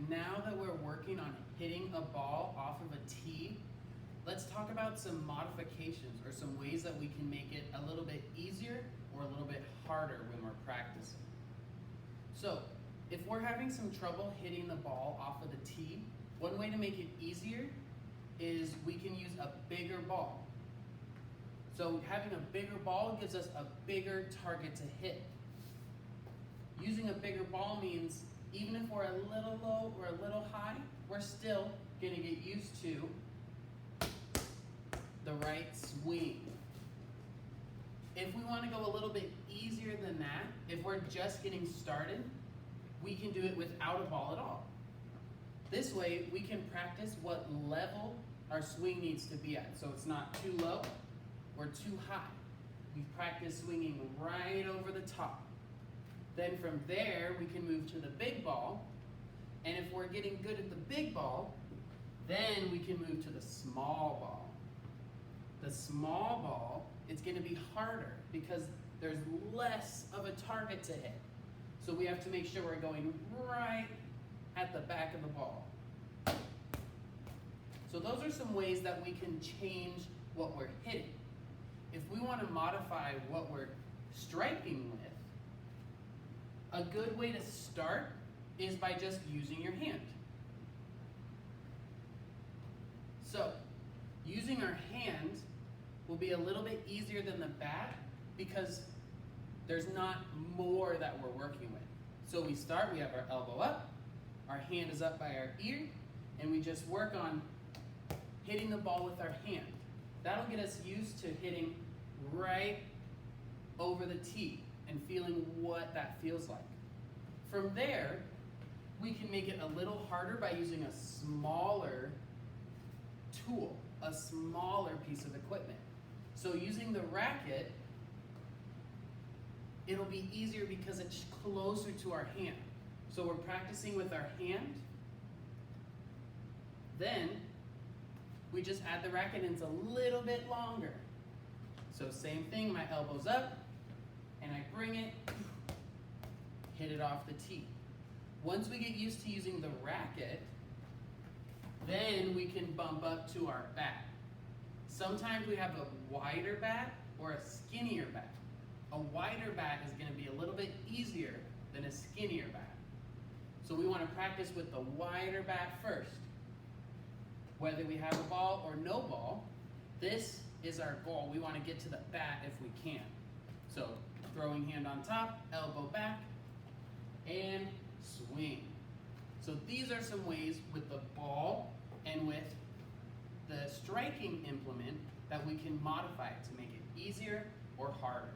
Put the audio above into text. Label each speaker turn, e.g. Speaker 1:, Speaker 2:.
Speaker 1: now that we're working on hitting a ball off of a tee, let's talk about some modifications or some ways that we can make it a little bit easier or a little bit harder when we're practicing. So, if we're having some trouble hitting the ball off of the tee, one way to make it easier is we can use a bigger ball. So having a bigger ball gives us a bigger target to hit. Using a bigger ball means even if we're a little low or a little high, we're still going to get used to the right swing. If we want to go a little bit easier than that, if we're just getting started, we can do it without a ball at all. This way, we can practice what level our swing needs to be at. So it's not too low or too high. We practice swinging right over the top. Then from there, we can move to the big ball. And if we're getting good at the big ball, then we can move to the small ball. The small ball, it's going to be harder because there's less of a target to hit. So we have to make sure we're going right at the back of the ball. So those are some ways that we can change what we're hitting. If we want to modify what we're striking with, a good way to start is by just using your hand. So, using our hand will be a little bit easier than the bat because there's not more that we're working with. So we start, we have our elbow up, our hand is up by our ear, and we just work on hitting the ball with our hand. That'll get us used to hitting right over the tee and feeling what that feels like. From there, we can make it a little harder by using a smaller tool, a smaller piece of equipment. So using the racket, it'll be easier because it's closer to our hand. So we're practicing with our hand. Then we just add the racket and it's a little bit longer. So same thing, my elbow's up and I bring it, hit it off the tee. Once we get used to using the racket, then we can bump up to our bat. Sometimes we have a wider bat or a skinnier bat. A wider bat is going to be a little bit easier than a skinnier bat. So we want to practice with the wider bat first. Whether we have a ball or no ball, this is our goal. We want to get to the bat if we can. So throwing hand on top, elbow back, and swing. So these are some ways with the ball and with the striking implement that we can modify it to make it easier or harder.